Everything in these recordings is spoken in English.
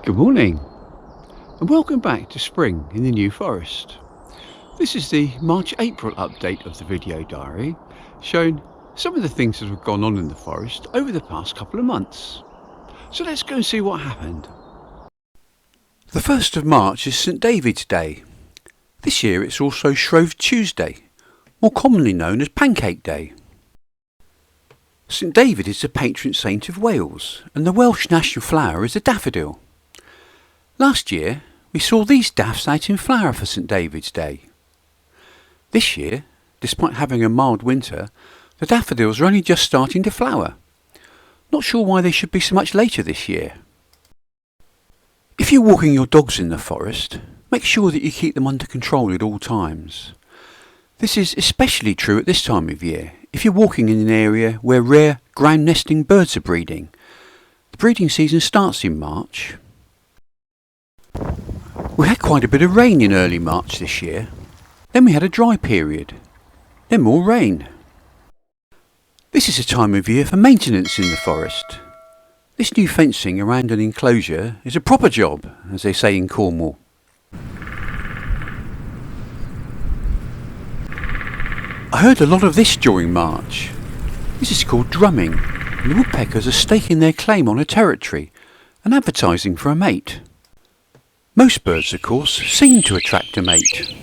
Good morning and welcome back to spring in the New Forest. This is the March-April update of the video diary, showing some of the things that have gone on in the forest over the past couple of months. So let's go and see what happened. The 1st of March is St David's Day. This year it's also Shrove Tuesday, more commonly known as Pancake Day. St David is the patron saint of Wales, and the Welsh national flower is the daffodil. Last year we saw these daffs out in flower for St David's Day. This year, despite having a mild winter, the daffodils are only just starting to flower. Not sure why they should be so much later this year. If you're walking your dogs in the forest, make sure that you keep them under control at all times. This is especially true at this time of year, if you're walking in an area where rare ground nesting birds are breeding. The breeding season starts in March. We had quite a bit of rain in early March this year. Then we had a dry period. Then more rain. This is a time of year for maintenance in the forest. This new fencing around an enclosure is a proper job, as they say in Cornwall. I heard a lot of this during March. This is called drumming, and the woodpeckers are staking their claim on a territory and advertising for a mate. Most birds, of course, sing to attract a mate.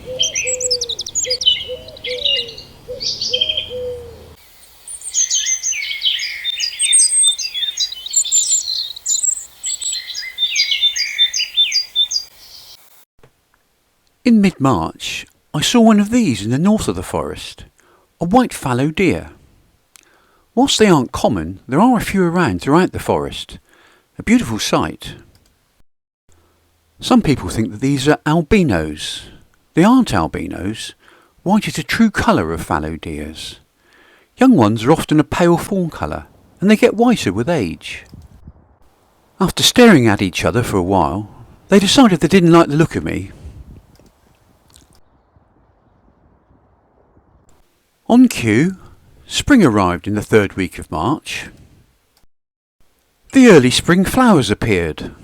In mid-March, I saw one of these in the north of the forest, a white fallow deer. Whilst they aren't common, there are a few around throughout the forest, a beautiful sight. Some people think that these are albinos. They aren't albinos. White is a true colour of fallow deers. Young ones are often a pale fawn colour, and they get whiter with age. After staring at each other for a while, they decided they didn't like the look of me. On cue, spring arrived in the 3rd week of March. The early spring flowers appeared.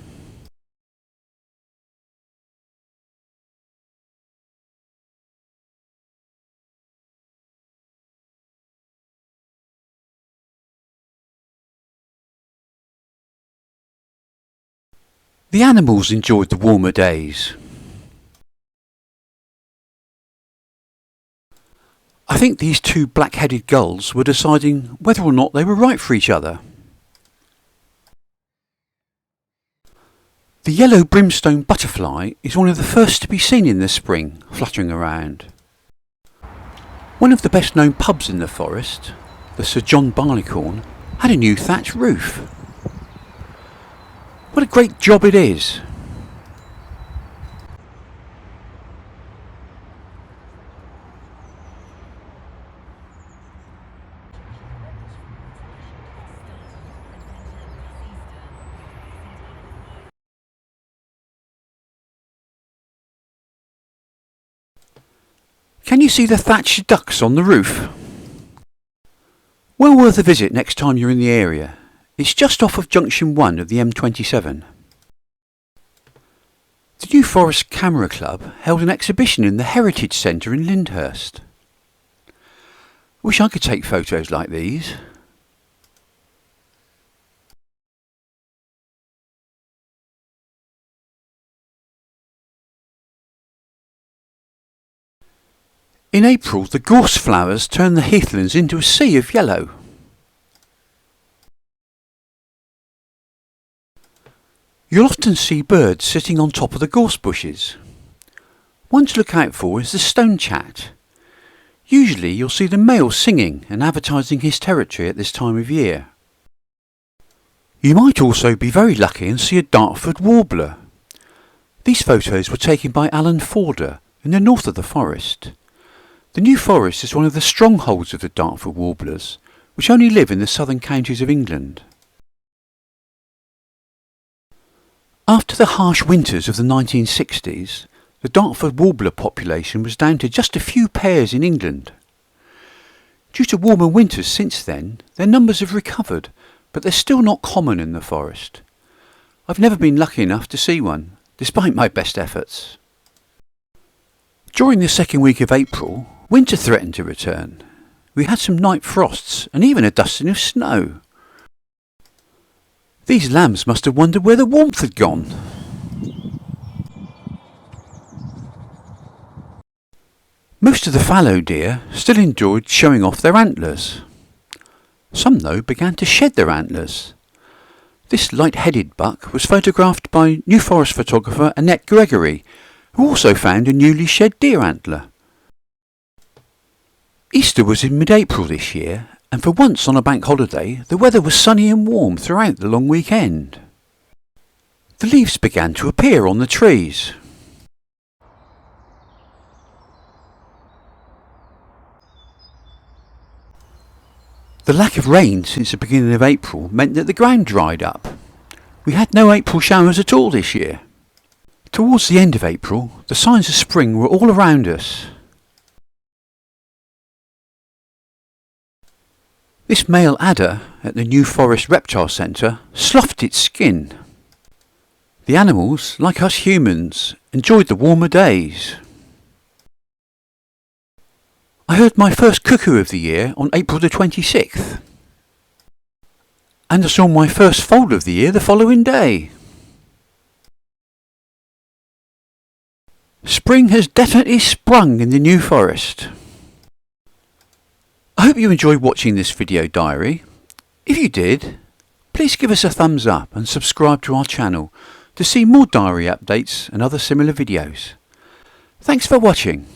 The animals enjoyed the warmer days. I think these two black-headed gulls were deciding whether or not they were right for each other. The yellow brimstone butterfly is one of the first to be seen in the spring, fluttering around. One of the best known pubs in the forest, the Sir John Barleycorn, had a new thatched roof. What a great job it is! Can you see the thatched ducks on the roof? Well worth a visit next time you're in the area. It's just off of Junction 1 of the M27. The New Forest Camera Club held an exhibition in the Heritage Centre in Lyndhurst. Wish I could take photos like these. In April, the gorse flowers turn the heathlands into a sea of yellow. You'll often see birds sitting on top of the gorse bushes. One to look out for is the Stonechat. Usually you'll see the male singing and advertising his territory at this time of year. You might also be very lucky and see a Dartford Warbler. These photos were taken by Alan Forder in the north of the forest. The New Forest is one of the strongholds of the Dartford Warblers, which only live in the southern counties of England. After the harsh winters of the 1960s, the Dartford Warbler population was down to just a few pairs in England. Due to warmer winters since then, their numbers have recovered, but they're still not common in the forest. I've never been lucky enough to see one, despite my best efforts. During the second week of April, winter threatened to return. We had some night frosts and even a dusting of snow. These lambs must have wondered where the warmth had gone. Most of the fallow deer still enjoyed showing off their antlers. Some, though, began to shed their antlers. This light-headed buck was photographed by New Forest photographer Annette Gregory, who also found a newly shed deer antler. Easter was in mid-April this year, and for once on a bank holiday the weather was sunny and warm throughout the long weekend. The leaves began to appear on the trees. The lack of rain since the beginning of April meant that the ground dried up. We had no April showers at all this year. Towards the end of April, the signs of spring were all around us. This male adder at the New Forest Reptile Centre sloughed its skin. The animals, like us humans, enjoyed the warmer days. I heard my first cuckoo of the year on April the 26th. And I saw my first foal of the year the following day. Spring has definitely sprung in the New Forest. I hope you enjoyed watching this video diary. If you did, please give us a thumbs up and subscribe to our channel to see more diary updates and other similar videos. Thanks for watching.